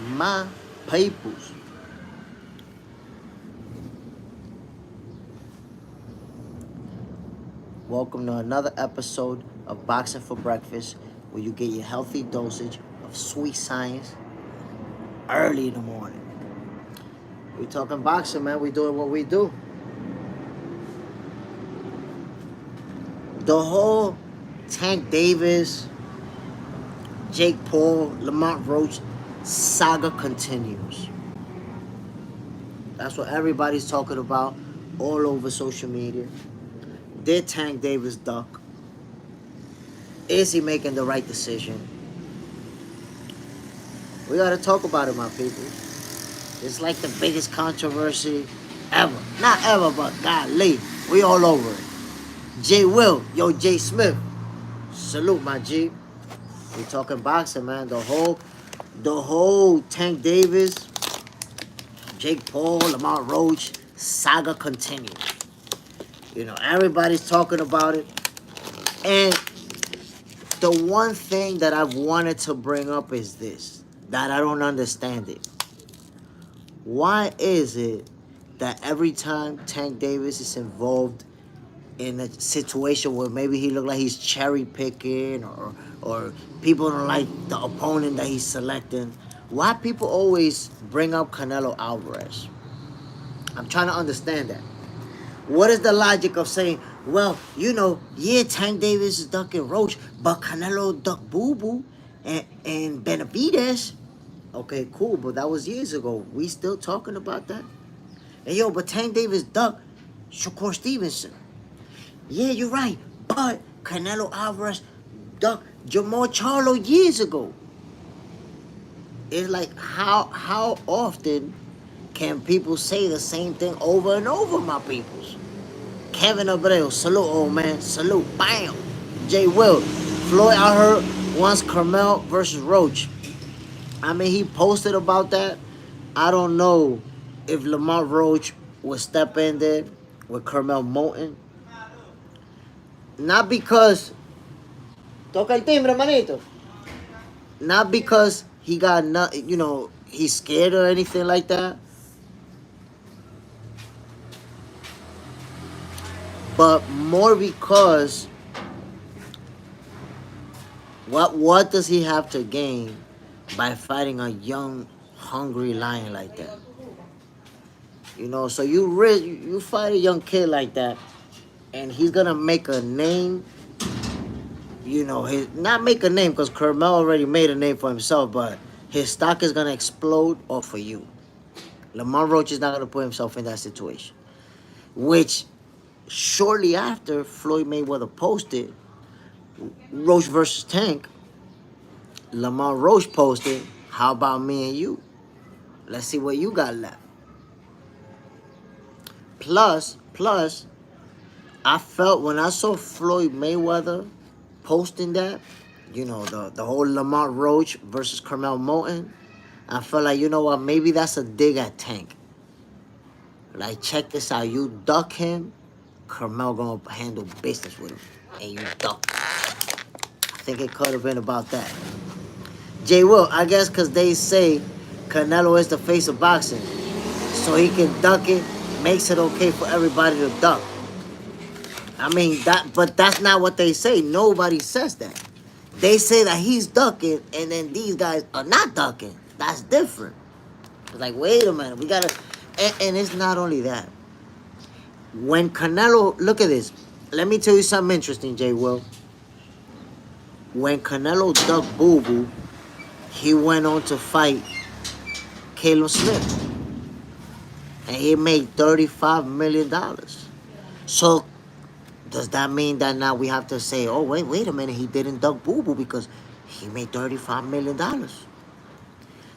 my peoples. Welcome to another episode of Boxing for Breakfast, where you get your healthy dosage of sweet science early in the morning. We talking boxing, man. We doing what we do. The whole Tank Davis, Jake Paul, Lamont Roach saga continues. That's what everybody's talking about all over social media. Did Tank Davis duck? Is he making the right decision? We gotta talk about it, my people. It's like the biggest controversy ever. Not ever, but golly, we all over it. J. Will, yo, J. Smith. Salute, my G. We talking boxing, man. The whole Tank Davis, Jake Paul, Lamont Roach saga continues. You know, everybody's talking about it. And the one thing that I've wanted to bring up is this, that I don't understand it. Why is it that every time Tank Davis is involved in a situation where maybe he look like he's cherry picking or people don't like the opponent that he's selecting, why people always bring up Canelo Alvarez? I'm trying to understand that. What is the logic of saying, well, you know, yeah, Tank Davis is ducking Roach, but Canelo ducked Boo Boo and Benavidez? Okay, cool, but that was years ago. We still talking about that? And yo, but Tank Davis ducked Shakur Stevenson. Yeah, you're right, but Canelo Alvarez ducked Jamal Charlo years ago. It's like, how often can people say the same thing over and over, my peoples? Kevin Abreu, salute, old man, salute, bam. J. Will, Floyd, I heard once Carmel versus Roach. I mean, he posted about that. I don't know if Lamont Roach would step in there with Carmel Moulton. Not because, toca el timbre, manito. Not because he got, you know, he's scared or anything like that. But more because what does he have to gain by fighting a young, hungry lion like that? You know, so you fight a young kid like that, and he's gonna make a name. You know, not make a name because Carmel already made a name for himself, but his stock is gonna explode off of you. Lamont Roach is not gonna put himself in that situation, which shortly after Floyd Mayweather posted Roach versus Tank, Lamont Roach posted, how about me and you? Let's see what you got left. Plus, I felt when I saw Floyd Mayweather posting that, you know, the whole Lamont Roach versus Carmel Moulton, I felt like, you know what, maybe that's a dig at Tank. Like, check this out. You duck him, Carmel gonna handle business with him. And you duck. I think it could have been about that. Jay Will, I guess because they say Canelo is the face of boxing. So he can duck it, makes it okay for everybody to duck. I mean, but that's not what they say. Nobody says that. They say that he's ducking, and then these guys are not ducking. That's different. It's like, wait a minute, we gotta, and it's not only that. When Canelo, look at this. Let me tell you something interesting, Jay Will. When Canelo ducked Boo Boo, he went on to fight Caleb Smith. And he made $35 million. So, does that mean that now we have to say, oh, wait a minute, he didn't duck Boo Boo because he made $35 million?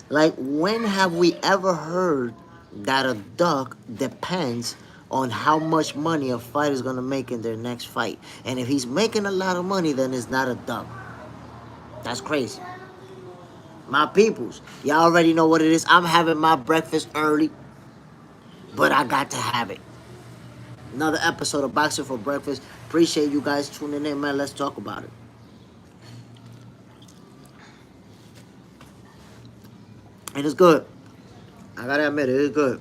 Like, when have we ever heard that a duck depends on how much money a fighter is going to make in their next fight? And if he's making a lot of money, then it's not a duck. That's crazy. My peoples, y'all already know what it is. I'm having my breakfast early, but I got to have it. Another episode of Boxing for Breakfast. Appreciate you guys tuning in, man. Let's talk about it. And it's good. I gotta admit it, it's good.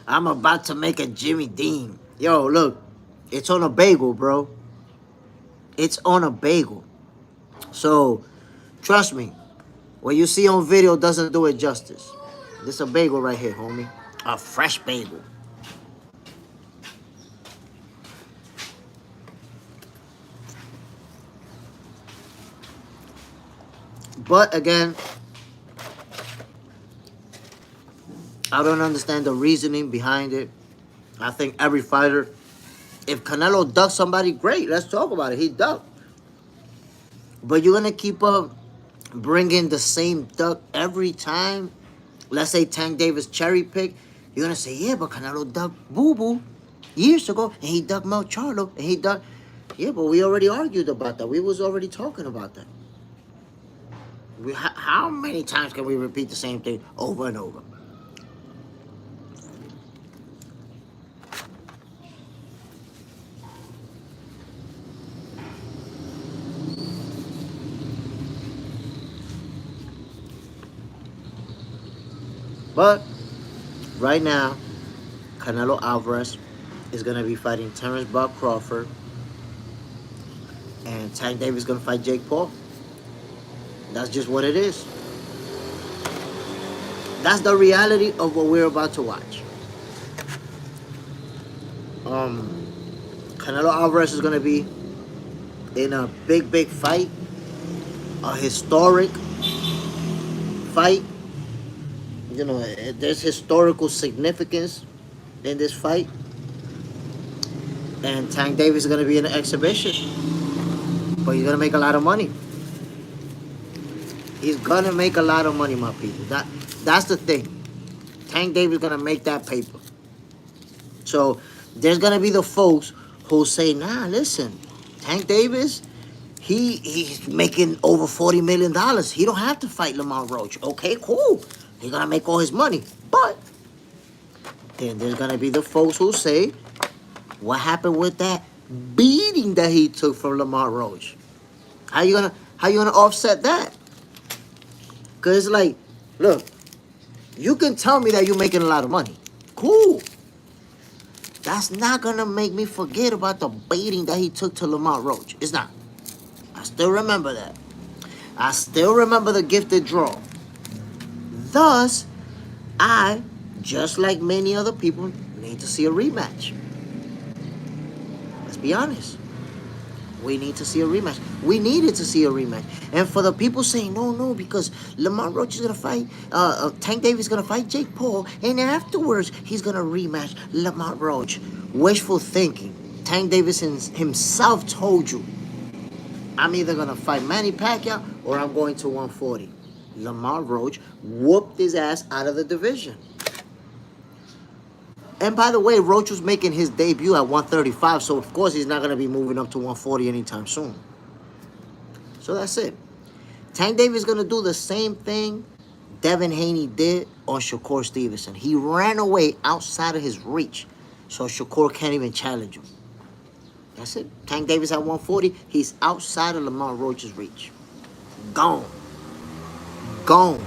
I'm about to make a Jimmy Dean. Yo, look, it's on a bagel, bro. It's on a bagel. So, trust me, what you see on video doesn't do it justice. This is a bagel right here, homie. A fresh bagel. But again, I don't understand the reasoning behind it. I think every fighter, if Canelo ducks somebody, great, let's talk about it. He ducked. But you're going to keep up bringing the same duck every time. Let's say Tank Davis cherry pick. You're going to say, yeah, but Canelo ducked Boo Boo years ago, and he ducked Mel Charlo, and he ducked. Yeah, but we already argued about that. We was already talking about that. How many times can we repeat the same thing over and over? But right now, Canelo Alvarez is going to be fighting Terrence Bud Crawford, and Tank Davis is going to fight Jake Paul. That's just what it is. That's the reality of what we're about to watch. Canelo Alvarez is going to be in a big fight, a historic fight. You know, there's historical significance in this fight. And Tank Davis is going to be in an exhibition, but he's going to make a lot of money. He's going to make a lot of money, my people. That's the thing. Tank Davis is going to make that paper. So there's going to be the folks who say, nah, listen, Tank Davis, he's making over $40 million. He don't have to fight Lamont Roach. Okay, cool. He's going to make all his money. But then there's going to be the folks who say, what happened with that beating that he took from Lamont Roach? How you gonna offset that? Cause it's like, look, you can tell me that you're making a lot of money. Cool. That's not gonna make me forget about the beating that he took to Lamont Roach. It's not. I still remember that. I still remember the gifted draw. Thus, I, just like many other people, need to see a rematch. Let's be honest. We need to see a rematch. We needed to see a rematch. And for the people saying, no, because Lamont Roach is going to fight, Tank Davis is going to fight Jake Paul, and afterwards he's going to rematch Lamont Roach. Wishful thinking. Tank Davis himself told you, I'm either going to fight Manny Pacquiao or I'm going to 140. Lamont Roach whooped his ass out of the division. And by the way, Roach was making his debut at 135, so of course he's not going to be moving up to 140 anytime soon. So that's it. Tank Davis is going to do the same thing Devin Haney did on Shakur Stevenson. He ran away outside of his reach, so Shakur can't even challenge him. That's it. Tank Davis at 140, he's outside of Lamont Roach's reach. Gone. Gone.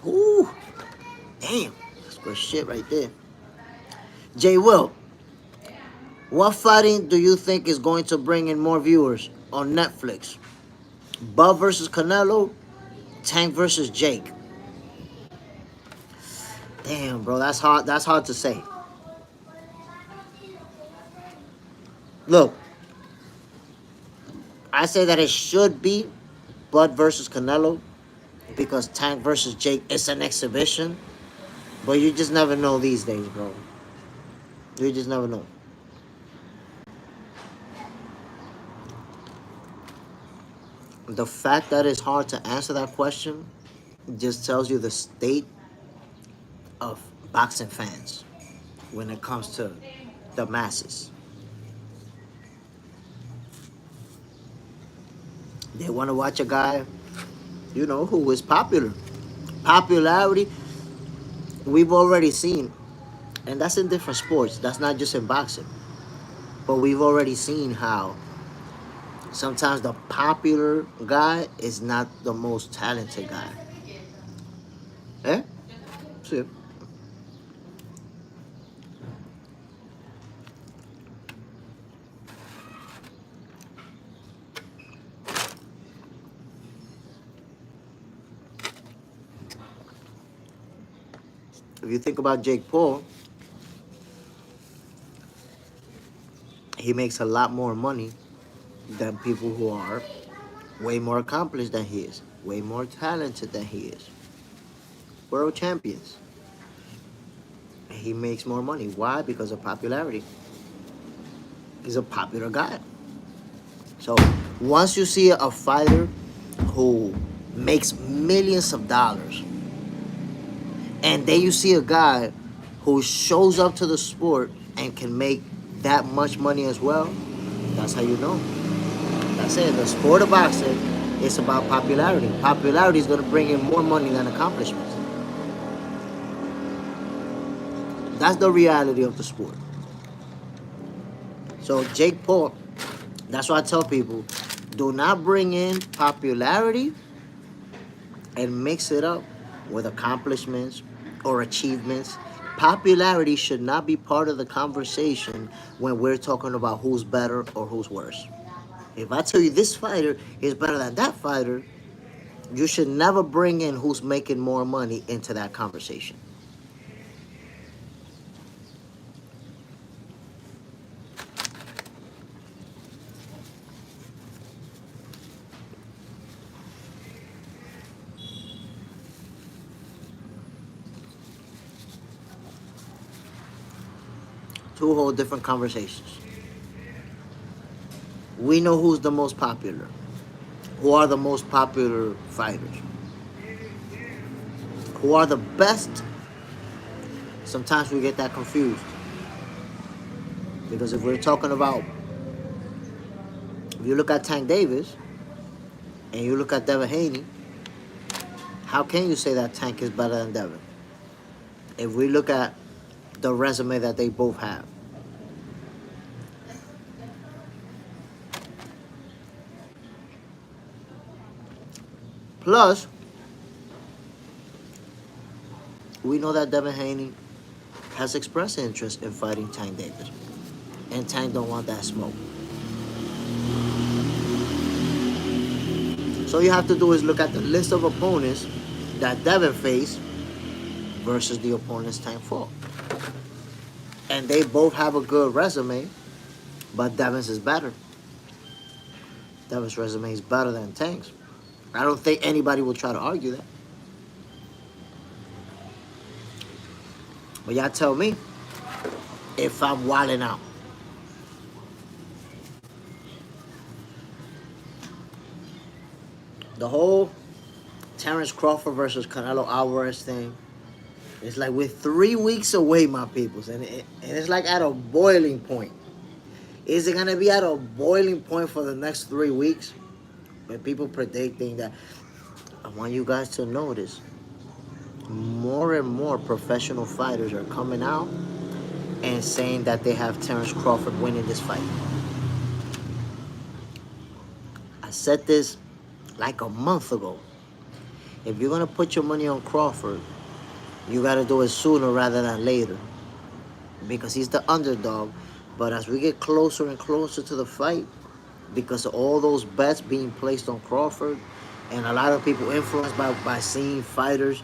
Ooh. Damn. That's good shit right there. Jay Will, what fighting do you think is going to bring in more viewers on Netflix? Bud versus Canelo, Tank versus Jake. Damn, bro, that's hard. That's hard to say. Look, I say that it should be Bud versus Canelo because Tank versus Jake is an exhibition. But you just never know these days, bro. You just never know. The fact that it's hard to answer that question just tells you the state of boxing fans when it comes to the masses. They want to watch a guy, you know, who is popular. Popularity, we've already seen, and that's in different sports. That's not just in boxing. But we've already seen how sometimes the popular guy is not the most talented guy. Eh? See. If you think about Jake Paul, he makes a lot more money than people who are way more accomplished than he is, way more talented than he is. World champions. He makes more money. Why? Because of popularity. He's a popular guy. So once you see a fighter who makes millions of dollars, and then you see a guy who shows up to the sport and can make that much money as well, that's how you know. That's it. The sport of boxing is about popularity. Popularity is going to bring in more money than accomplishments. That's the reality of the sport. So Jake Paul, that's why I tell people, do not bring in popularity and mix it up with accomplishments or achievements. Popularity should not be part of the conversation when we're talking about who's better or who's worse. If I tell you this fighter is better than that fighter, you should never bring in who's making more money into that conversation. Two whole different conversations. We know who's the most popular. Who are the most popular fighters? Who are the best? Sometimes we get that confused. Because if we're talking about, if you look at Tank Davis and you look at Devin Haney, how can you say that Tank is better than Devin? If we look at the resume that they both have. Plus, we know that Devin Haney has expressed interest in fighting Tank Davis. And Tank don't want that smoke. So all you have to do is look at the list of opponents that Devin faced versus the opponents Tank fought. And they both have a good resume, but Devin's is better. Devin's resume is better than Tank's. I don't think anybody will try to argue that. But y'all tell me if I'm wilding out. The whole Terrence Crawford versus Canelo Alvarez thing, it's like we're 3 weeks away, my peoples, and it's like at a boiling point. Is it gonna be at a boiling point for the next 3 weeks? But people predicting that. I want you guys to notice more and more professional fighters are coming out and saying that they have Terrence Crawford winning this fight. I said this like a month ago. If you're gonna put your money on Crawford, you gotta do it sooner rather than later, because he's the underdog. But as we get closer and closer to the fight, because of all those bets being placed on Crawford, and a lot of people influenced by seeing fighters,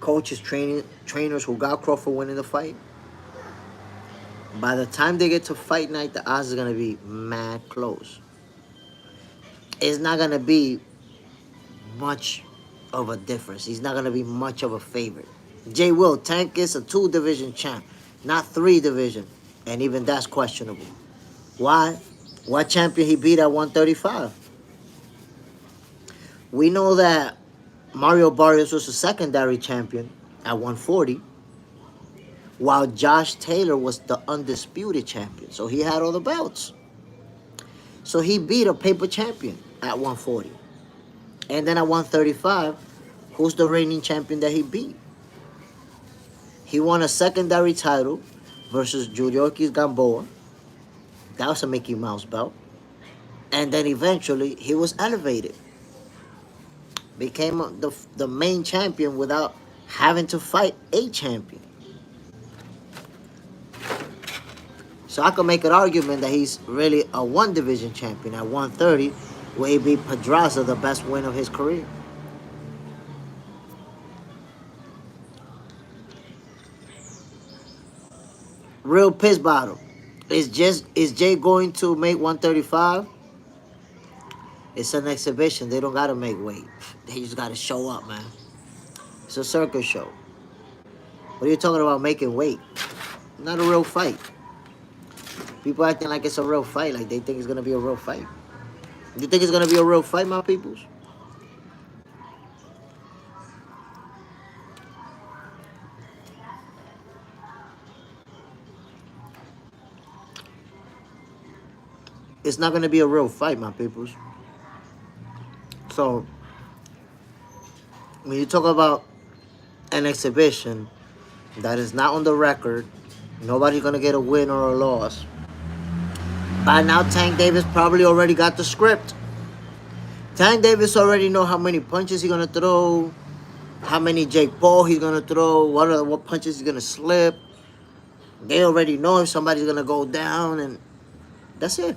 coaches, trainers who got Crawford winning the fight, by the time they get to fight night, the odds are gonna be mad close. It's not gonna be much of a difference. He's not gonna be much of a favorite. Jay Will, Tank is a 2-division champ, not 3-division, and even that's questionable. Why? What champion he beat at 135? We know that Mario Barrios was a secondary champion at 140, while Josh Taylor was the undisputed champion. So he had all the belts. So he beat a paper champion. at 140. And then at 135, who's the reigning champion that he beat? He won a secondary title versus Yuriorkis Gamboa. That was a Mickey Mouse belt. And then eventually he was elevated. Became the main champion without having to fight a champion. So I could make an argument that he's really a one division champion at 130, where he beat Pedraza, the best win of his career. Real piss bottle. Is Jay going to make 135? It's an exhibition. They don't gotta make weight. They just gotta show up, man. It's a circus show. What are you talking about making weight? Not a real fight. People acting like it's a real fight, like they think it's gonna be a real fight. You think it's gonna be a real fight, my peoples? It's not gonna be a real fight, my peoples. So when you talk about an exhibition that is not on the record, nobody's gonna get a win or a loss. By now, Tank Davis probably already got the script. Tank Davis already know how many punches he's gonna throw, how many Jake Paul he's gonna throw, what punches he's gonna slip. They already know if somebody's gonna go down, and that's it.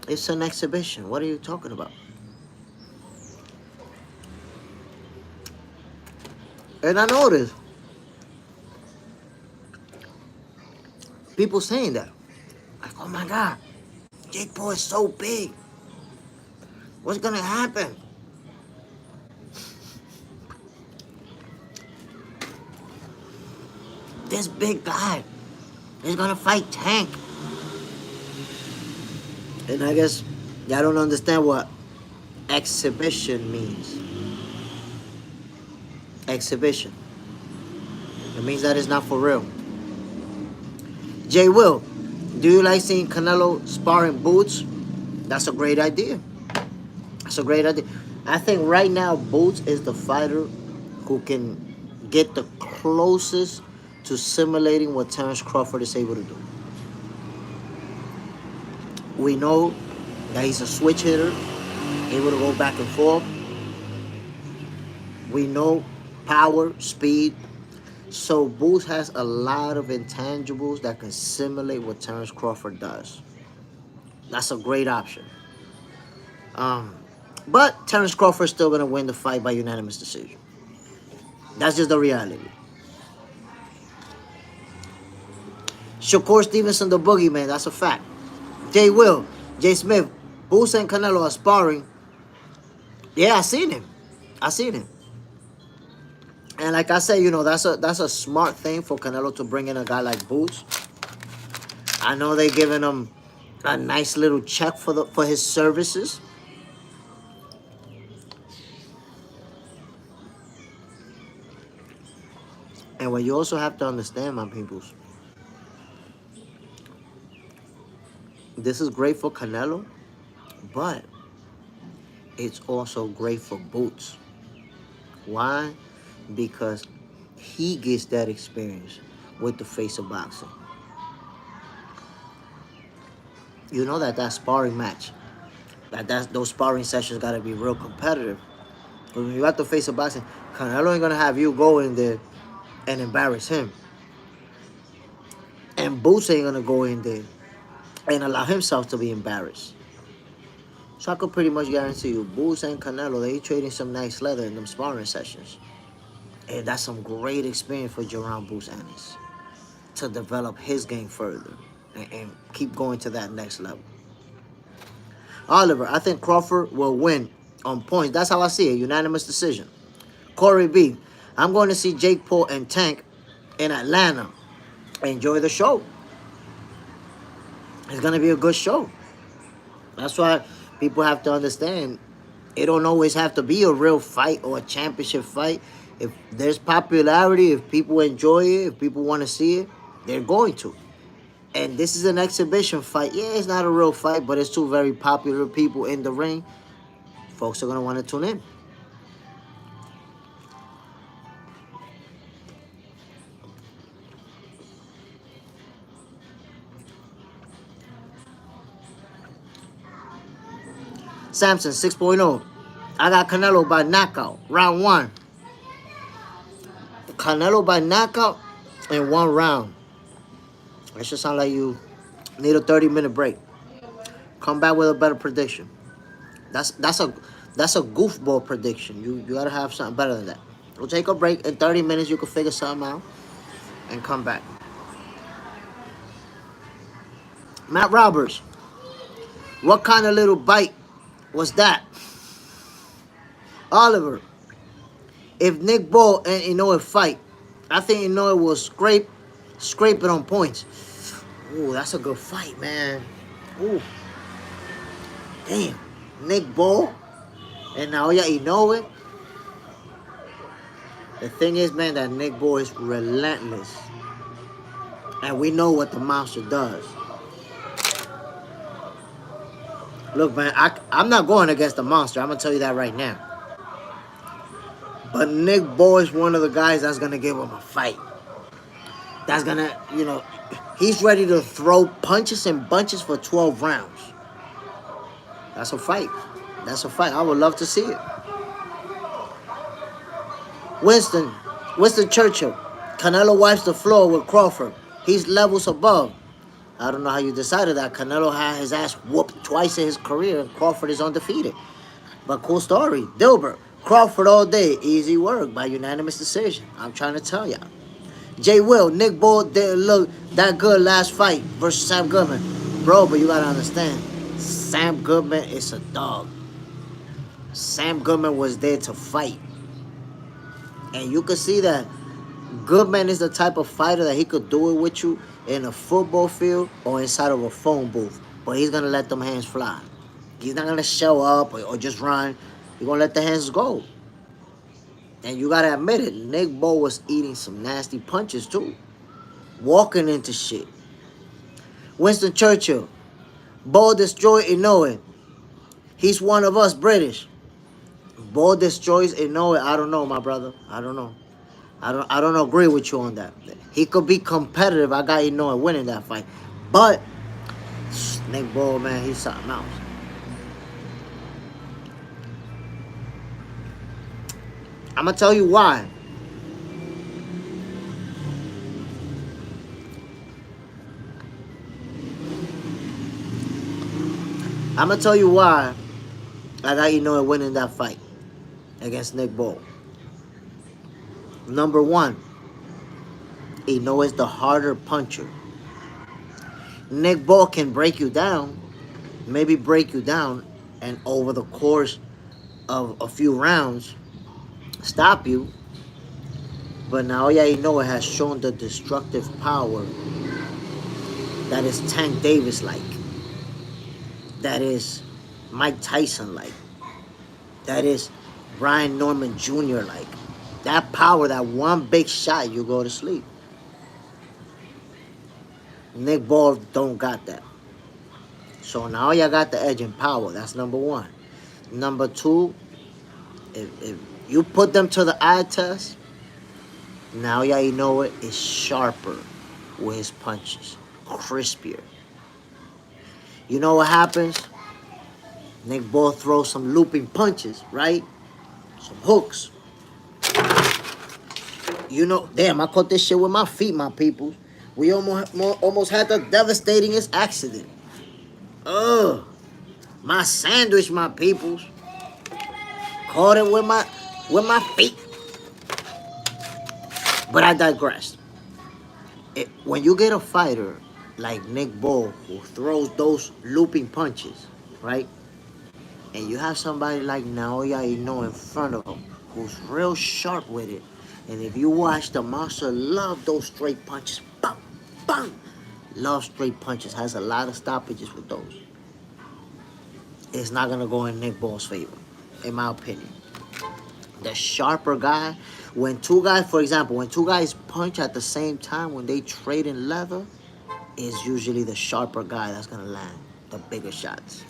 It's an exhibition. What are you talking about? And I noticed people saying that. Like, oh my God, Jake Paul is so big. What's gonna happen? This big guy is gonna fight Tank. And I guess y'all don't understand what exhibition means. Exhibition. It means that it's not for real. Jay Will, do you like seeing Canelo sparring Boots? That's a great idea. That's a great idea. I think right now Boots is the fighter who can get the closest to simulating what Terence Crawford is able to do. We know that he's a switch hitter, able to go back and forth. We know power, speed. So Boots has a lot of intangibles that can simulate what Terence Crawford does. That's a great option. But Terence Crawford's still going to win the fight by unanimous decision. That's just the reality. Shakur Stevenson, the boogeyman, that's a fact. Jay Will, Jay Smith, Boots and Canelo are sparring. Yeah, I seen him. And like I said, you know, that's a smart thing for Canelo to bring in a guy like Boots. I know they're giving him a nice little check for his services. And what you also have to understand, my peoples, this is great for Canelo, but it's also great for Boots. Why? Because he gets that experience with the face of boxing. You know that sparring match, those sparring sessions got to be real competitive. But when you got the face of boxing, Canelo ain't gonna have you go in there and embarrass him, and Boots ain't gonna go in there and allow himself to be embarrassed. So I could pretty much guarantee you, Boots and Canelo, they trading some nice leather in them sparring sessions. And that's some great experience for Jerome Boots Ennis to develop his game further and keep going to that next level. Oliver, I think Crawford will win on points. That's how I see it, unanimous decision. Corey B, I'm going to see Jake Paul and Tank in Atlanta. Enjoy the show. It's going to be a good show. That's why people have to understand it don't always have to be a real fight or a championship fight. If there's popularity, if people enjoy it, if people want to see it, they're going to. And this is an exhibition fight. Yeah, it's not a real fight, but it's two very popular people in the ring. Folks are going to want to tune in. Samson 6.0. I got Canelo by knockout. Round 1. Canelo by knockout in 1 round. That should sound like you need a 30-minute break. Come back with a better prediction. That's a goofball prediction. You gotta have something better than that. We'll take a break. In 30 minutes, you can figure something out and come back. Matt Roberts. What kind of little bite was that? Oliver. If Nick Ball and Inoue fight, I think Inoue will scrape it on points. Ooh, that's a good fight, man. Ooh. Damn. Nick Ball and Naoya Inoue. The thing is, man, that Nick Ball is relentless. And we know what the monster does. Look, man, I'm not going against the monster. I'm going to tell you that right now. But Nick Ball is one of the guys that's going to give him a fight. That's going to, he's ready to throw punches and bunches for 12 rounds. That's a fight. That's a fight. I would love to see it. Winston Churchill. Canelo wipes the floor with Crawford. He's levels above. I don't know how you decided that. Canelo had his ass whooped twice in his career, and Crawford is undefeated. But cool story. Dilbert. Crawford all day. Easy work by unanimous decision. I'm trying to tell y'all. J. Will. Nick Ball didn't look that good last fight versus Sam Goodman. Bro, but you got to understand. Sam Goodman is a dog. Sam Goodman was there to fight. And you can see that Goodman is the type of fighter that he could do it with you in a football field or inside of a phone booth. But he's going to let them hands fly. He's not going to show up or just run. He's going to let the hands go. And you got to admit it, Nick Ball was eating some nasty punches too. Walking into shit. Winston Churchill. Ball destroyed Inoue. He's one of us British. Ball destroys Inoue. I don't know, my brother. I don't know. I don't agree with you on that. He could be competitive. I got Inoue winning that fight. But Nick Ball, man, he's something else. I'm going to tell you why. I'm going to tell you why I got Inoue winning that fight against Nick Ball. Number 1, Inoue is the harder puncher. Nick Ball can break you down, maybe break you down, and over the course of a few rounds, stop you. But Naoya Inoue has shown the destructive power that is Tank Davis-like, that is Mike Tyson-like, that is Brian Norman Jr.-like. That power, that one big shot, you go to sleep. Nick Ball don't got that. So now you got the edge in power. That's number 1. Number 2, if you put them to the eye test, now you know it is sharper with his punches, crispier. You know what happens? Nick Ball throws some looping punches, right? Some hooks. Damn, I caught this shit with my feet, my people. We almost had the devastatingest accident. Ugh. My sandwich, my peoples. Caught it with my feet. But I digress. When you get a fighter like Nick Ball who throws those looping punches, right? And you have somebody like Naoya Inoue in front of him who's real sharp with it. And if you watch, the monster love those straight punches. Bam, bam. Love straight punches. Has a lot of stoppages with those. It's not going to go in Nick Ball's favor, in my opinion. The sharper guy, when two guys, for example, when two guys punch at the same time, when they trade in leather, is usually the sharper guy that's going to land the bigger shots.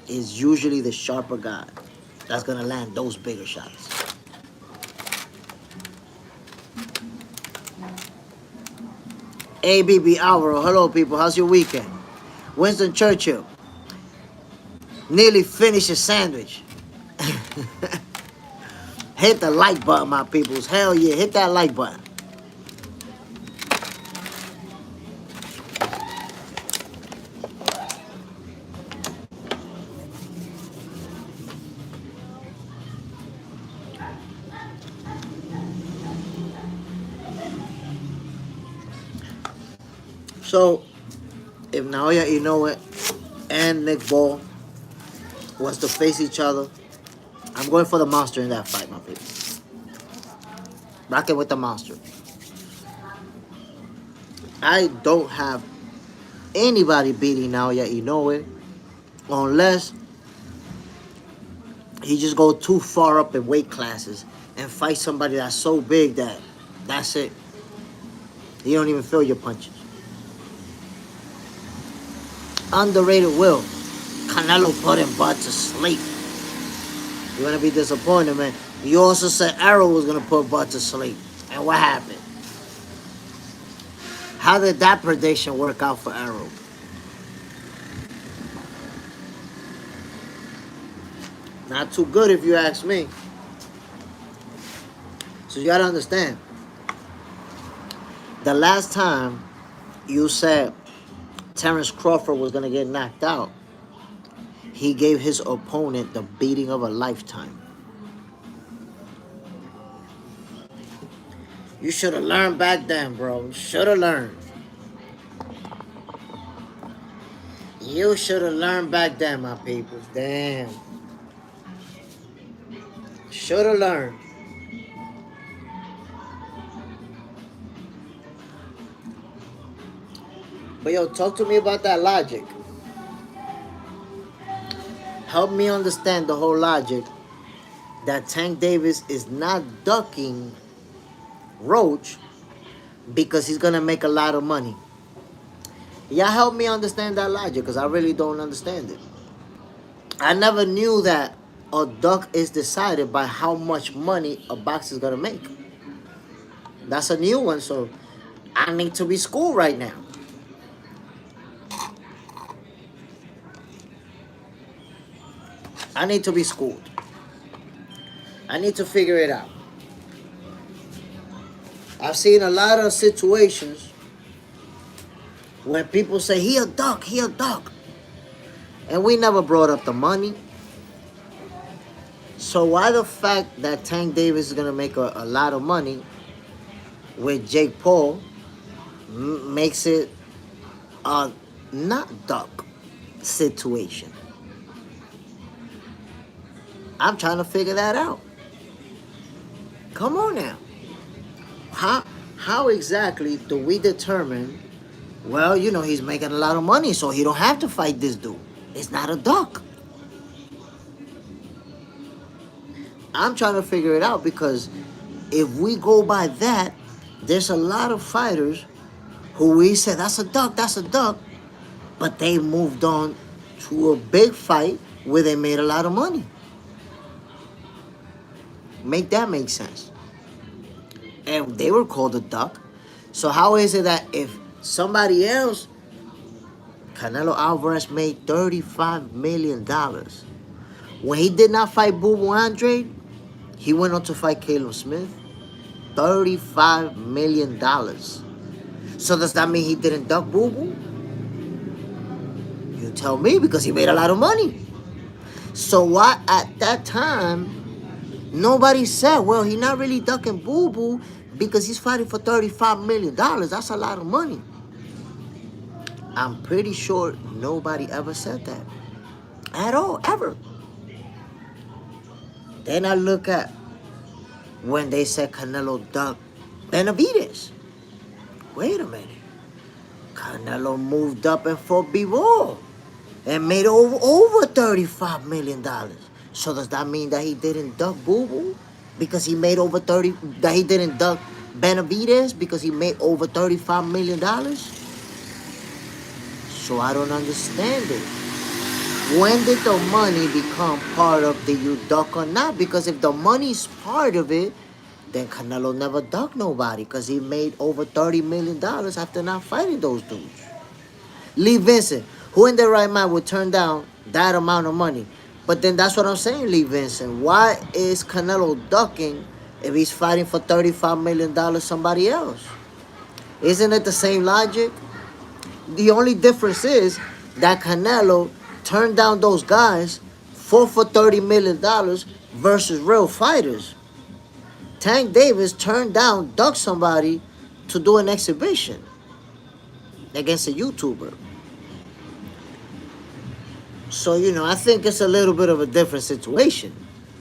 is usually the sharper guy that's gonna land those bigger shots. ABB Alvaro, hello people, how's your weekend? Winston Churchill, nearly finished a sandwich. Hit the like button, my peoples. Hell yeah, hit that like button. So, if Naoya Inoue and Nick Ball was to face each other, I'm going for the monster in that fight, my people. Rocking with the monster. I don't have anybody beating Naoya Inoue unless he just go too far up in weight classes and fight somebody that's so big that that's it. You don't even feel your punches. Underrated Will. Canelo putting Bud to sleep. You're going to be disappointed, man. You also said Arrow was going to put Bud to sleep. And what happened? How did that prediction work out for Arrow? Not too good if you ask me. So you got to understand. The last time you said Terrence Crawford was going to get knocked out, he gave his opponent the beating of a lifetime. You should have learned back then, bro. You should have learned. You should have learned back then, my people. Damn. Should have learned. But yo, talk to me about that logic. Help me understand the whole logic that Tank Davis is not ducking Roach because he's going to make a lot of money. Y'all help me understand that logic because I really don't understand it. I never knew that a duck is decided by how much money a boxer is going to make. That's a new one, so I need to be schooled right now. I need to be schooled. I need to figure it out. I've seen a lot of situations where people say, he a duck, he a duck. And we never brought up the money. So why the fact that Tank Davis is going to make a lot of money with Jake Paul makes it a not duck situation? I'm trying to figure that out. Come on now. How exactly do we determine, well, you know, he's making a lot of money, so he don't have to fight this dude. It's not a duck. I'm trying to figure it out because if we go by that, there's a lot of fighters who we said, that's a duck, but they moved on to a big fight where they made a lot of money. Make that make sense. And they were called a duck. So how is it that if somebody else, Canelo Alvarez made $35 million. When he did not fight Boo Boo Andre, he went on to fight Caleb Smith. $35 million. So does that mean he didn't duck Boo Boo? You tell me, because he made a lot of money. So why at that time nobody said, well, he's not really ducking Boo Boo because he's fighting for $35 million. That's a lot of money. I'm pretty sure nobody ever said that. At all, ever. Then I look at when they said Canelo ducked Benavidez. Wait a minute. Canelo moved up and fought B-Ball and made over $35 million. So does that mean that he didn't duck Boo Boo because he made over 30, that he didn't duck Benavidez because he made over $35 million? So I don't understand it. When did the money become part of the you duck or not? Because if the money's part of it, then Canelo never ducked nobody because he made over $30 million after not fighting those dudes. Lee Vincent, who in their right mind would turn down that amount of money? But then that's what I'm saying, Lee Vincent. Why is Canelo ducking if he's fighting for $35 million somebody else? Isn't it the same logic? The only difference is that Canelo turned down those guys for $30 million versus real fighters. Tank Davis turned down, ducked somebody to do an exhibition against a YouTuber. So, I think it's a little bit of a different situation.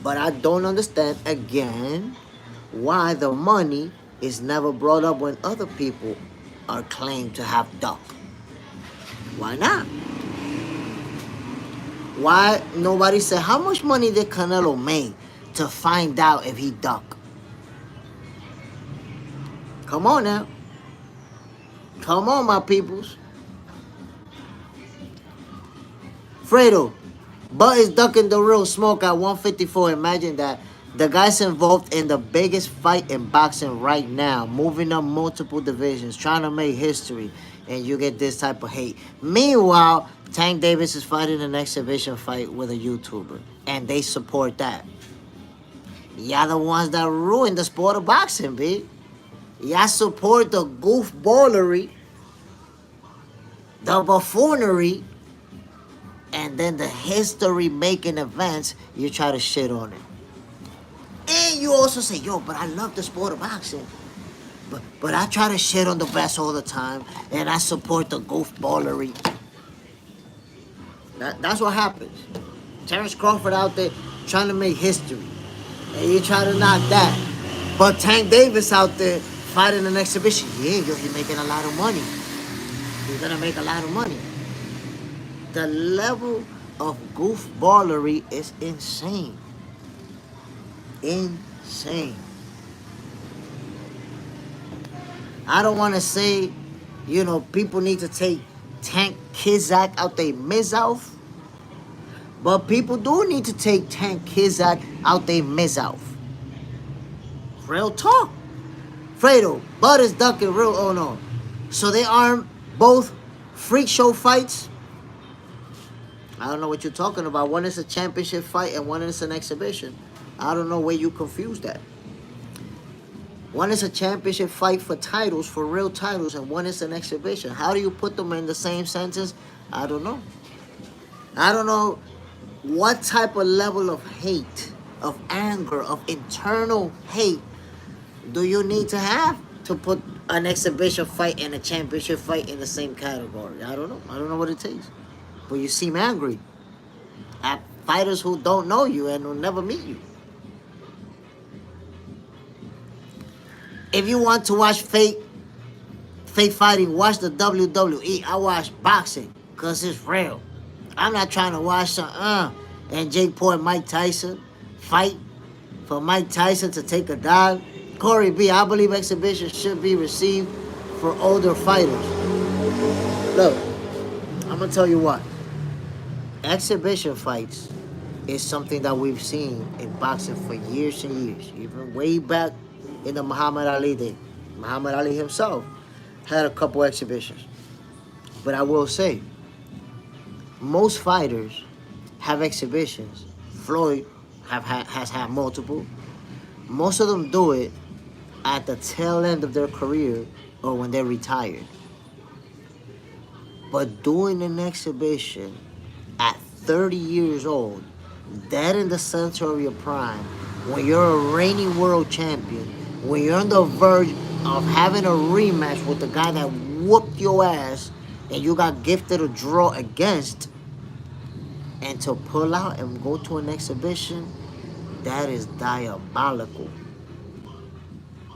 But I don't understand, again, why the money is never brought up when other people are claimed to have ducked. Why not? Why nobody said, how much money did Canelo make to find out if he ducked? Come on now. Come on, my peoples. Fredo, Bud is ducking the real smoke at 154. Imagine that. The guy's involved in the biggest fight in boxing right now, moving up multiple divisions, trying to make history, and you get this type of hate. Meanwhile, Tank Davis is fighting an exhibition fight with a YouTuber, and they support that. Y'all the ones that ruined the sport of boxing, B. Y'all support the goofballery, the buffoonery, and then the history-making events, you try to shit on it. And you also say, yo, but I love the sport of boxing. But I try to shit on the best all the time, and I support the goofballery. That's what happens. Terrence Crawford out there trying to make history, and you try to knock that. But Tank Davis out there fighting an exhibition. Yeah, yo, he's making a lot of money. He's gonna make a lot of money. The level of goofballery is insane. Insane. I don't want to say, people need to take Tank Kizak out their mizouth, but people do need to take Tank Kizak out their mizouth. Real talk. Fredo, Bud is ducking real, oh no. So they are both freak show fights? I don't know what you're talking about. One is a championship fight and one is an exhibition. I don't know where you confused that. One is a championship fight for titles, for real titles, and one is an exhibition. How do you put them in the same sentence? I don't know. I don't know what type of level of hate, of anger, of internal hate do you need to have to put an exhibition fight and a championship fight in the same category. I don't know. I don't know what it takes. But you seem angry at fighters who don't know you and will never meet you. If you want to watch fake fighting, watch the WWE. I watch boxing because it's real. I'm not trying to watch some and Jake Paul and Mike Tyson fight for Mike Tyson to take a dive. Corey B, I believe exhibitions should be received for older fighters. Look, I'm going to tell you what. Exhibition fights is something that we've seen in boxing for years and years. Even way back in the Muhammad Ali day. Muhammad Ali himself had a couple exhibitions. But I will say, most fighters have exhibitions. Floyd has had multiple. Most of them do it at the tail end of their career or when they're retired. But doing an exhibition at 30 years old, dead in the center of your prime, when you're a reigning world champion, when you're on the verge of having a rematch with the guy that whooped your ass and you got gifted a draw against, and to pull out and go to an exhibition, that is diabolical.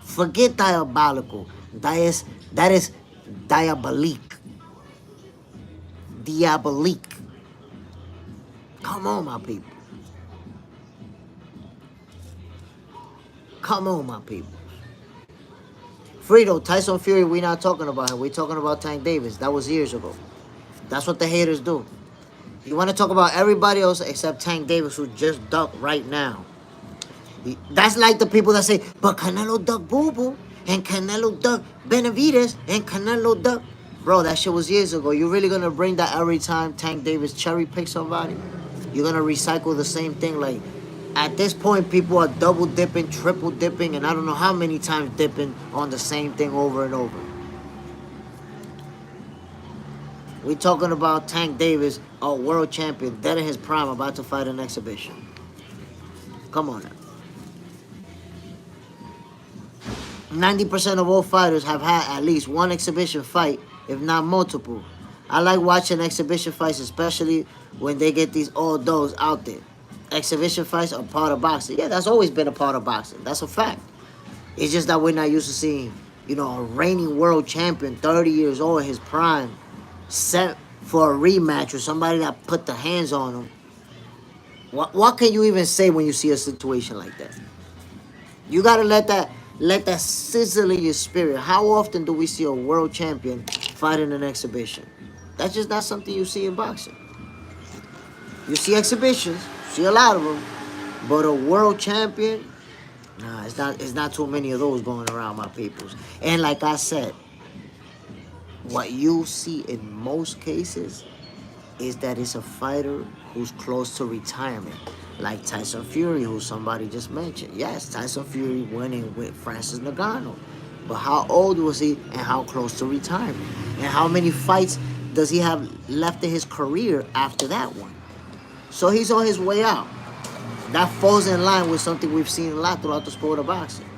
Forget diabolical. That is diabolique. Diabolique. Come on, my people. Come on, my people. Fredo, Tyson Fury, we're not talking about him. We're talking about Tank Davis. That was years ago. That's what the haters do. You want to talk about everybody else except Tank Davis, who just ducked right now. That's like the people that say, but Canelo ducked Boo Boo, and Canelo ducked Benavides, and Canelo ducked. Bro, that shit was years ago. You really gonna bring that every time Tank Davis cherry pick somebody? You're gonna recycle the same thing? Like, at this point, people are double dipping, triple dipping, and I don't know how many times dipping on the same thing over and over. We talking about Tank Davis, a world champion, dead in his prime, about to fight an exhibition. Come on now. 90% of all fighters have had at least one exhibition fight, if not multiple. I like watching exhibition fights, especially when they get these old dogs out there. Exhibition fights are part of boxing. Yeah, that's always been a part of boxing. That's a fact. It's just that we're not used to seeing, a reigning world champion, 30 years old, his prime, set for a rematch with somebody that put the hands on him. What can you even say when you see a situation like that? You gotta let that sizzle in your spirit. How often do we see a world champion fighting an exhibition? That's just not something you see in boxing. You see exhibitions, see a lot of them, but a world champion, nah, it's not too many of those going around, my peoples. And like I said, what you see in most cases is that it's a fighter who's close to retirement, like Tyson Fury, who somebody just mentioned. Yes, Tyson Fury winning with Francis Ngannou. But how old was he and how close to retirement? And how many fights does he have left in his career after that one? So he's on his way out. That falls in line with something we've seen a lot throughout the sport of boxing.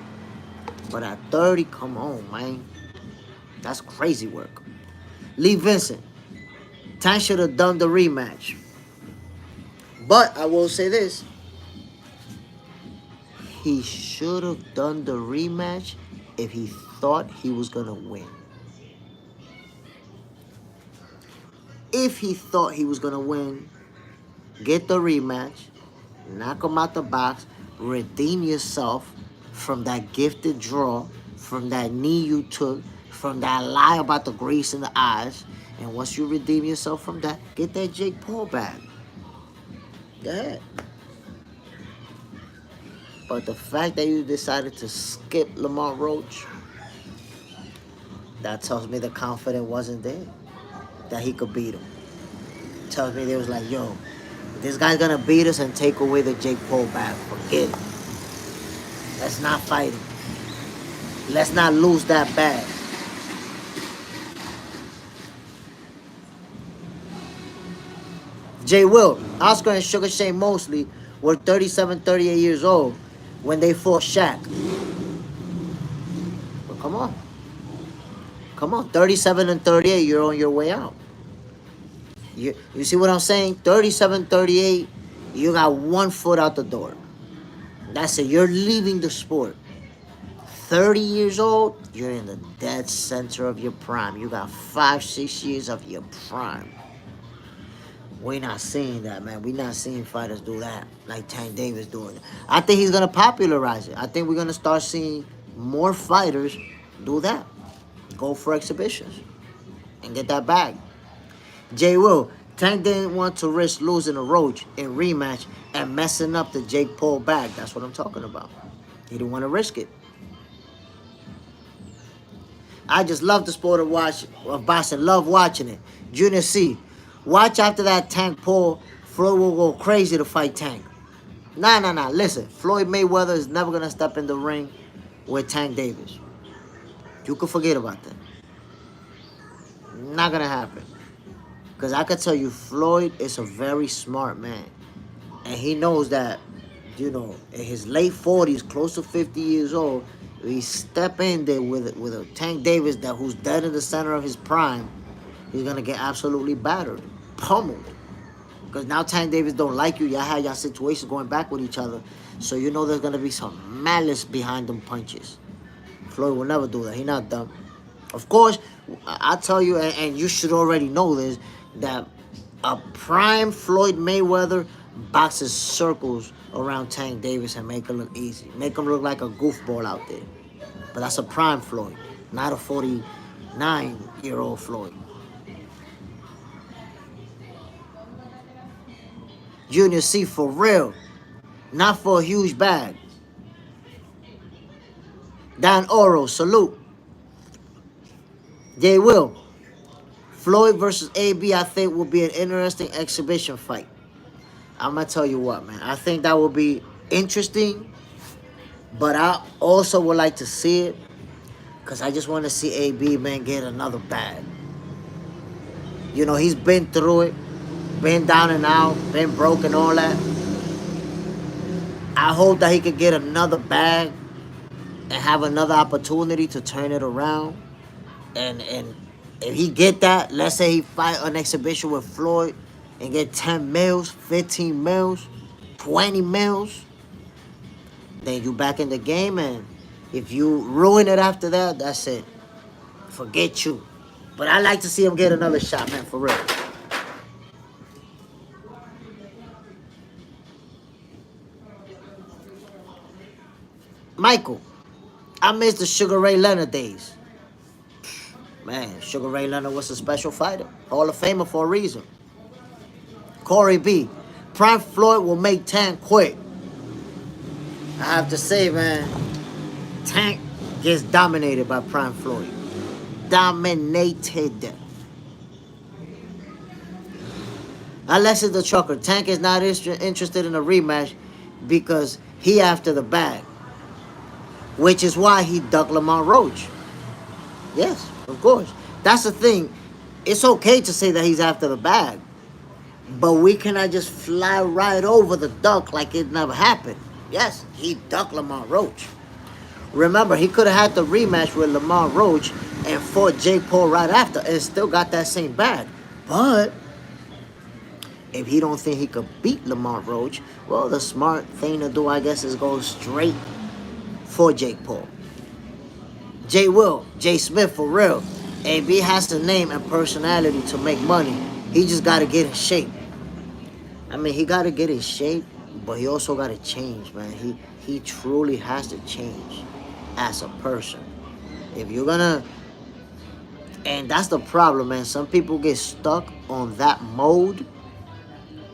But at 30, come on, man. That's crazy work. Lee Vincent. Tank should have done the rematch. But I will say this. He should have done the rematch if he thought he was going to win. If he thought he was going to win, get the rematch, knock him out the box, redeem yourself from that gifted draw, from that knee you took, from that lie about the grease in the eyes. And once you redeem yourself from that, get that Jake Paul back. Go ahead. But the fact that you decided to skip Lamont Roach, that tells me the confidence wasn't there, that he could beat him. Tells me they was like, yo, this guy's gonna beat us and take away the Jake Paul back. Forget it. Let's not fight him. Let's not lose that bag. Jay Will, Oscar and Sugar Shane Mosley were 37, 38 years old when they fought Shaq. But come on. Come on, 37 and 38, you're on your way out. You see what I'm saying? 37, 38, you got 1 foot out the door. That's it. You're leaving the sport. 30 years old, you're in the dead center of your prime. You got 5, 6 years of your prime. We're not seeing that, man. We're not seeing fighters do that like Tank Davis doing it. I think he's going to popularize it. I think we're going to start seeing more fighters do that. Go for exhibitions and get that bag. Jay Will, Tank didn't want to risk losing a Roach in rematch and messing up the Jake Paul bag. That's what I'm talking about. He didn't want to risk it. I just love the sport of boxing. Love watching it. Junior C, watch after that Tank Paul. Floyd will go crazy to fight Tank. Nah. Listen, Floyd Mayweather is never going to step in the ring with Tank Davis. You can forget about that. Not going to happen. Because I can tell you, Floyd is a very smart man. And he knows that, in his late 40s, close to 50 years old, he step in there with a Tank Davis who's dead in the center of his prime, he's going to get absolutely battered, pummeled. Because now Tank Davis don't like you. Y'all have y'all situations going back with each other. So you know there's going to be some malice behind them punches. Floyd will never do that. He's not dumb. Of course, I tell you, and you should already know this, that a prime Floyd Mayweather boxes circles around Tank Davis and make him look easy. Make him look like a goofball out there. But that's a prime Floyd, not a 49-year-old Floyd. Junior C for real. Not for a huge bag. Dan Oro, salute. Jay Will. Floyd versus AB, I think will be an interesting exhibition fight. I'm gonna tell you what, man. I think that will be interesting, but I also would like to see it because I just want to see AB, man, get another bag. You know, he's been through it, been down and out, been broke and all that. I hope that he could get another bag and have another opportunity to turn it around. And if he get that, let's say he fight an exhibition with Floyd and get 10 mils, 15 mils, 20 mils, then you back in the game. And if you ruin it after that, that's it. Forget you. But I like to see him get another shot, man, for real. Michael, I miss the Sugar Ray Leonard days. Man, Sugar Ray Leonard was a special fighter. Hall of Famer for a reason. Corey B. Prime Floyd will make Tank quit. I have to say, man, Tank gets dominated by Prime Floyd. Dominated. Alexis the Trucker. Tank is not interested in a rematch because he after the bag. Which is why he ducked Lamont Roach. Yes, of course. That's the thing. It's okay to say that he's after the bag. But we cannot just fly right over the duck like it never happened. Yes, he ducked Lamont Roach. Remember, he could have had the rematch with Lamont Roach and fought Jake Paul right after and still got that same bag. But if he don't think he could beat Lamont Roach, well, the smart thing to do, I guess, is go straight for Jake Paul. Jay Will, Jay Smith for real. AB has the name and personality to make money. He just got to get in shape. I mean, he got to get in shape, but he also got to change, man. He truly has to change as a person. If you're going to... And that's the problem, man. Some people get stuck on that mode.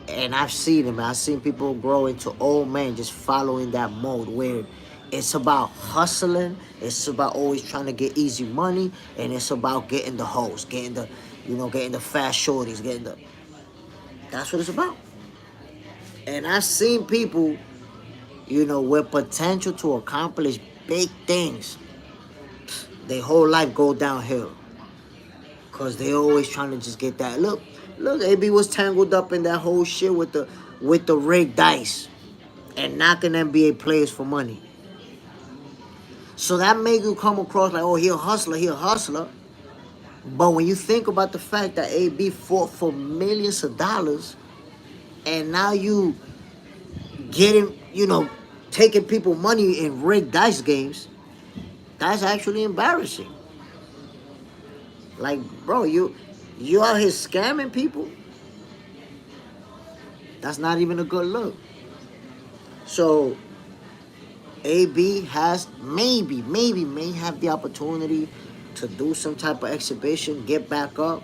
And I've seen it, man. I've seen people grow into old men just following that mode where it's about hustling. It's about always trying to get easy money. And it's about getting the hoes, getting the, getting the fast shorties, getting the... That's what it's about. And I've seen people, with potential to accomplish big things, their whole life go downhill. Because they always trying to just get that. Look, AB was tangled up in that whole shit with the rigged dice and knocking NBA players for money. So that make you come across like, oh, he a hustler. But when you think about the fact that AB fought for millions of dollars and now you getting, taking people money in rigged dice games, that's actually embarrassing. Like, bro, you out here scamming people? That's not even a good look. So AB has may have the opportunity to do some type of exhibition, get back up,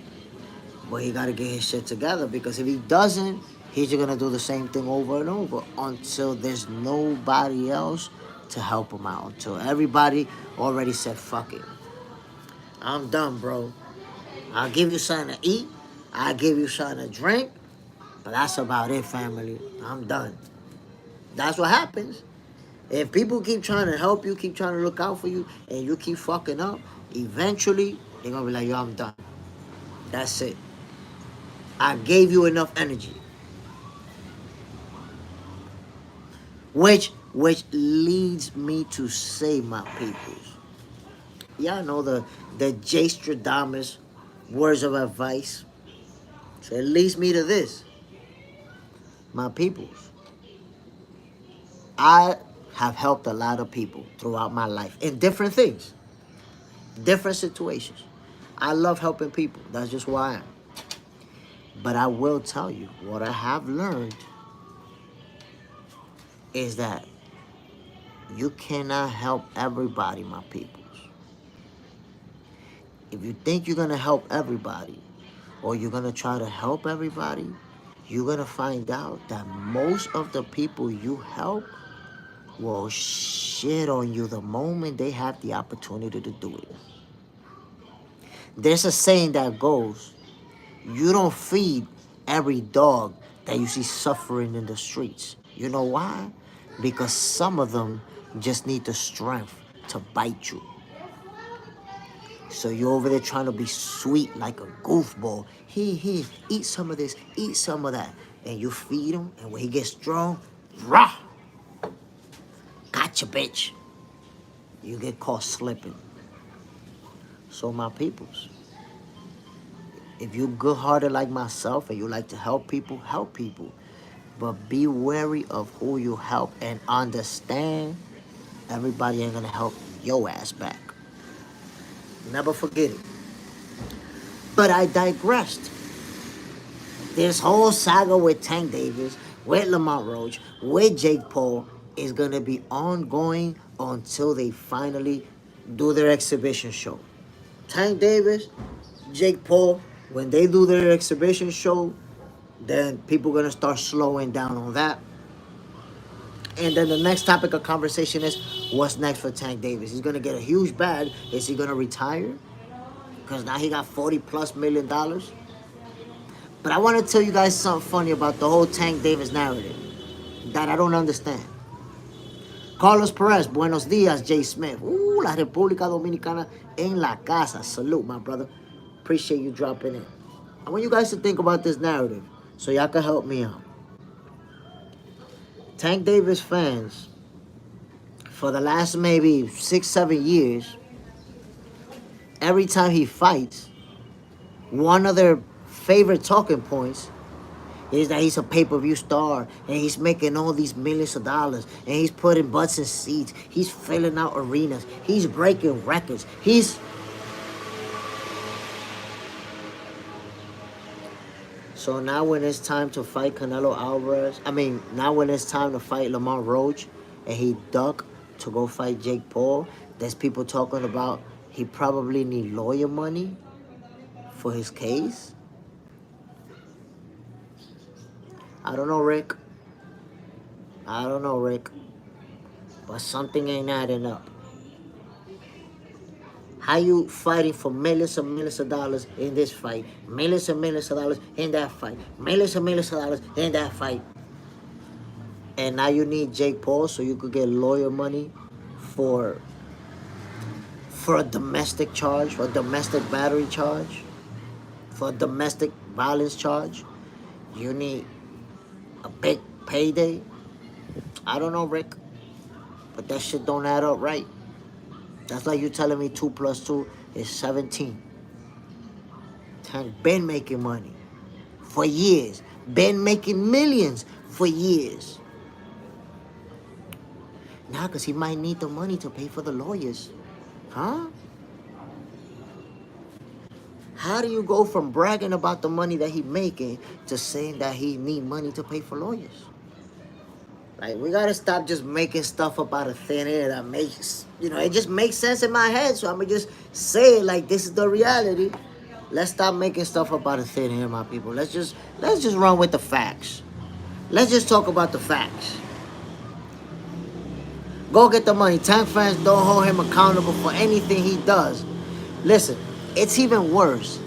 but he got to get his shit together, because if he doesn't, he's just going to do the same thing over and over until there's nobody else to help him out, until everybody already said, fuck it. I'm done, bro. I'll give you something to eat. I'll give you something to drink. But that's about it, family. I'm done. That's what happens. If people keep trying to help you, keep trying to look out for you, and you keep fucking up, eventually, they're going to be like, yo, I'm done. That's it. I gave you enough energy. Which leads me to say, my peoples. Y'all know the J. Stradamus words of advice. So it leads me to this. My peoples. I have helped a lot of people throughout my life in different things, different situations. I love helping people. That's just who I am. But I will tell you, what I have learned is that you cannot help everybody, my peoples. If you think you're going to help everybody, or you're going to try to help everybody, you're going to find out that most of the people you help will shit on you the moment they have the opportunity to do it. There's a saying that goes, you don't feed every dog that you see suffering in the streets. You know why? Because some of them just need the strength to bite you. So you're over there trying to be sweet like a goofball. Here, eat some of this, eat some of that. And you feed him, and when he gets strong, rah! Gotcha, bitch. You get caught slipping. So my peoples, if you're good-hearted like myself and you like to help people, help people. But be wary of who you help and understand everybody ain't gonna help your ass back. Never forget it. But I digressed. This whole saga with Tank Davis, with Lamont Roach, with Jake Paul is gonna be ongoing until they finally do their exhibition show. Tank Davis, Jake Paul, when they do their exhibition show, then people are gonna start slowing down on that. And then the next topic of conversation is what's next for Tank Davis. He's gonna get a huge bag. Is he gonna retire? Because now he got $40+ million. But I want to tell you guys something funny about the whole Tank Davis narrative that I don't understand. Carlos Perez, buenos días, Jay Smith. La República Dominicana en la casa. Salute, my brother. Appreciate you dropping in. I want you guys to think about this narrative so y'all can help me out. Tank Davis fans, for the last maybe 6-7 years, every time he fights, one of their favorite talking points is that he's a pay-per-view star and he's making all these millions of dollars and he's putting butts in seats. He's filling out arenas. He's breaking records. So now when it's time to fight Canelo Alvarez, now when it's time to fight Lamont Roach and he ducked to go fight Jake Paul, there's people talking about he probably need lawyer money for his case. I don't know, Rick. But something ain't adding up. How you fighting for millions and millions of dollars in this fight? Millions and millions of dollars in that fight. Millions and millions of dollars in that fight. And now you need Jake Paul so you could get lawyer money for a domestic charge, for a domestic battery charge, for a domestic violence charge. You need a big payday. I don't know, Rick. But that shit don't add up right. That's like you telling me 2 + 2 is 17. Tank been making money for years. Been making millions for years. Now, because he might need the money to pay for the lawyers. Huh? How do you go from bragging about the money that he making to saying that he need money to pay for lawyers? Like, we gotta stop just making stuff up out of thin air that makes, it just makes sense in my head. So I'm gonna just say it like this is the reality. Let's stop making stuff up out of thin air, my people. Let's just run with the facts. Let's just talk about the facts. Go get the money. Tank fans don't hold him accountable for anything he does. Listen, it's even worse.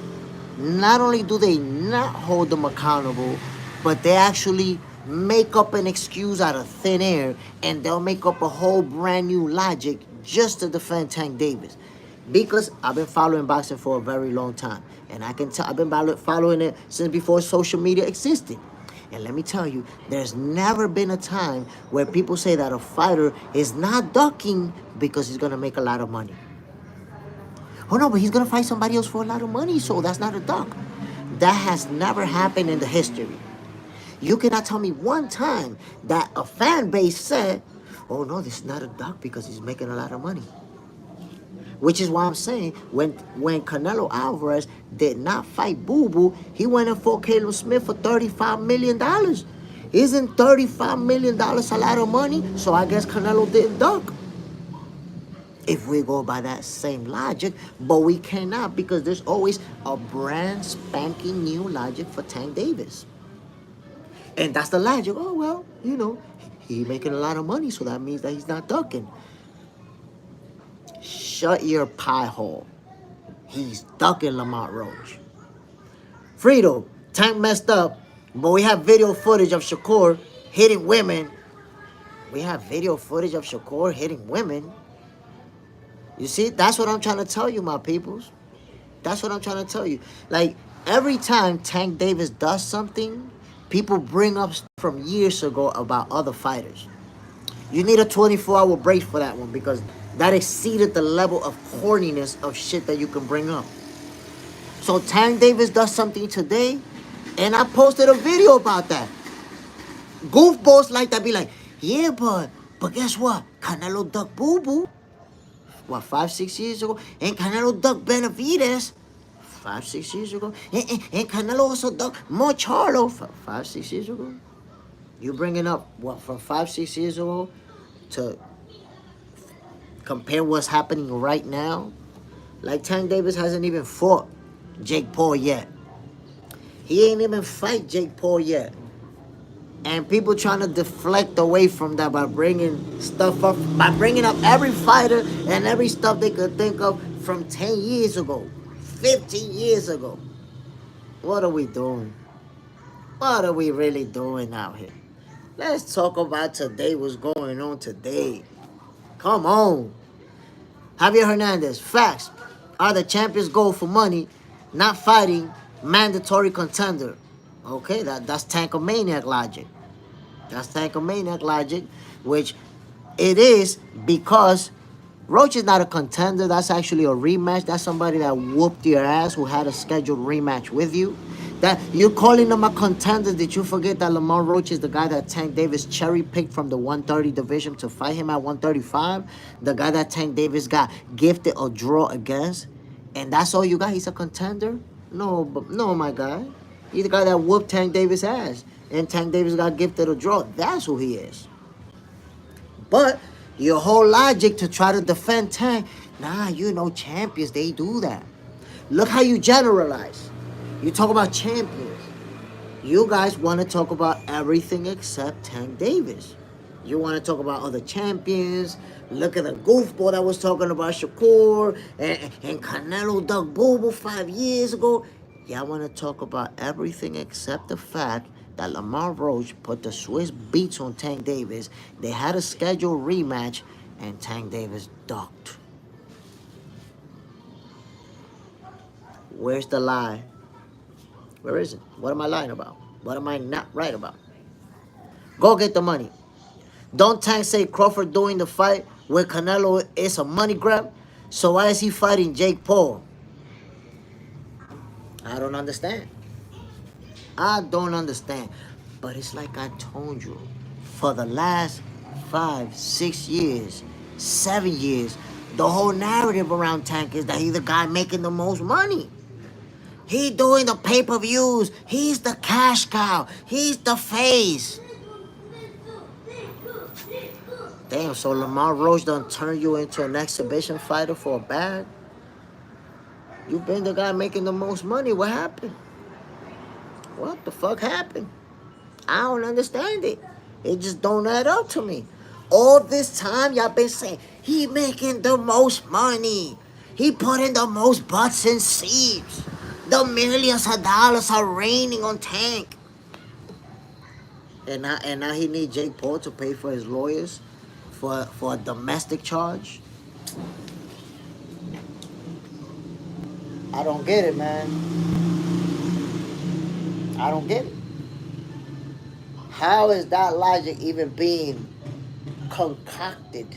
Not only do they not hold him accountable, but they actually make up an excuse out of thin air, and they'll make up a whole brand new logic just to defend Tank Davis. Because I've been following boxing for a very long time, and I can tell I've been following it since before social media existed. And let me tell you, there's never been a time where people say that a fighter is not ducking because he's gonna make a lot of money. Oh no, but he's gonna fight somebody else for a lot of money, so that's not a duck. That has never happened in the history. You cannot tell me one time that a fan base said, oh no, this is not a duck because he's making a lot of money. Which is why I'm saying when Canelo Alvarez did not fight Boo Boo, he went and fought Caleb Smith for $35 million. Isn't $35 million a lot of money? So I guess Canelo didn't duck. If we go by that same logic, but we cannot because there's always a brand spanking new logic for Tank Davis. And that's the logic. Oh, well, you know, he making a lot of money, so that means that he's not ducking. Shut your pie hole. He's ducking Lamont Roach. Frito, Tank messed up, but we have video footage of Shakur hitting women. We have video footage of Shakur hitting women. You see, that's what I'm trying to tell you, my peoples. That's what I'm trying to tell you. Like, every time Tank Davis does something, people bring up stuff from years ago about other fighters. You need a 24-hour break for that one because that exceeded the level of corniness of shit that you can bring up. So Tank Davis does something today, and I posted a video about that. Goofballs like that be like, yeah, but guess what? Canelo ducked Boo Boo. What, 5-6 years ago? And Canelo ducked Benavidez 5-6 years ago. And Canelo also ducked Charlo 5-6 years ago. You bringing up what from 5-6 years ago to compare what's happening right now? Like Tank Davis hasn't even fought Jake Paul yet. He ain't even fight Jake Paul yet. And people trying to deflect away from that by bringing stuff up, by bringing up every fighter and every stuff they could think of from 10 years ago, 15 years ago. What are we doing? What are we really doing out here? Let's talk about today, what's going on today. Come on. Javier Hernandez, facts. Are the champions go for money, not fighting mandatory contender? Okay, that's Tankomaniac logic. That's Tankomaniac logic, which it is because Roach is not a contender. That's actually a rematch. That's somebody that whooped your ass who had a scheduled rematch with you. That you're calling him a contender. Did you forget that Lamont Roach is the guy that Tank Davis cherry-picked from the 130 division to fight him at 135? The guy that Tank Davis got gifted a draw against? And that's all you got? He's a contender? No, my guy. He's the guy that whooped Tank Davis' ass. And Tank Davis got gifted a draw. That's who he is. But your whole logic to try to defend Tank, nah, champions, they do that. Look how you generalize. You talk about champions. You guys want to talk about everything except Tank Davis. You want to talk about other champions. Look at the goofball that was talking about Shakur and Canelo ducked Boo Boo 5 years ago. Y'all want to talk about everything except the fact that Lamont Roach put the Swiss beats on Tank Davis. They had a scheduled rematch, and Tank Davis ducked. Where's the lie? Where is it? What am I lying about? What am I not right about? Go get the money. Don't Tank say Crawford doing the fight with Canelo is a money grab? So why is he fighting Jake Paul? I don't understand. I don't understand. But it's like I told you. For the last 5, 6 years, 7 years, the whole narrative around Tank is that he's the guy making the most money. He doing the pay-per-views. He's the cash cow. He's the face. Damn, so Lamont Roach done turn you into an exhibition fighter for a bag? You've been the guy making the most money. What happened? What the fuck happened? I don't understand it. It just don't add up to me. All this time, y'all been saying, he making the most money. He putting the most butts in seats. The millions of dollars are raining on Tank. And now he need Jake Paul to pay for his lawyers for a domestic charge. I don't get it, man. I don't get it. How is that logic even being concocted?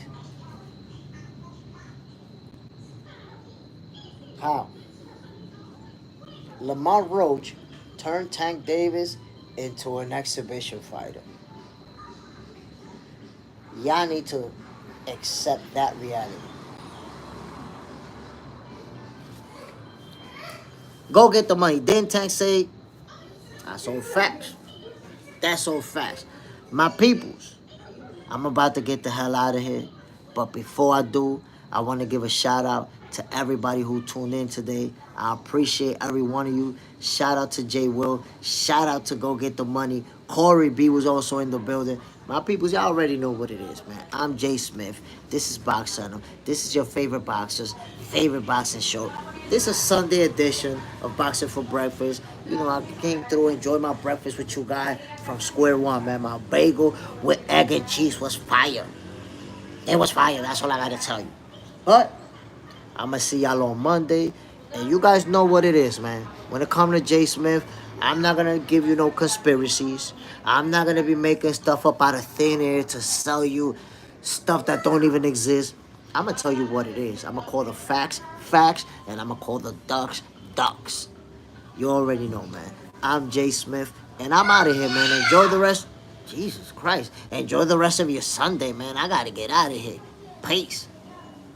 How? Lamont Roach turned Tank Davis into an exhibition fighter. Y'all need to accept that reality. Go get the money. Didn't Tank say, that's all facts. That's all facts. My peoples, I'm about to get the hell out of here. But before I do, I want to give a shout out to everybody who tuned in today. I appreciate every one of you. Shout out to Jay Will. Shout out to Go Get the Money. Corey B was also in the building. My peoples, y'all already know what it is, man. I'm Jay Smith. This is Box Center. This is your favorite boxer's favorite boxing show. This is Sunday edition of Boxing for Breakfast. You know, I came through, enjoy my breakfast with you guys from square one, man. My bagel with egg and cheese was fire. It was fire. That's all I gotta tell you. But I'm gonna see y'all on Monday. And you guys know what it is, man. When it comes to Jay Smith, I'm not gonna give you no conspiracies. I'm not gonna be making stuff up out of thin air to sell you stuff that don't even exist. I'm gonna tell you what it is. I'm gonna call the facts facts, and I'm gonna call the ducks ducks. You already know, man. I'm Jay Smith, and I'm out of here, man. Enjoy the rest. Jesus Christ. Enjoy the rest of your Sunday, man. I gotta get out of here. Peace.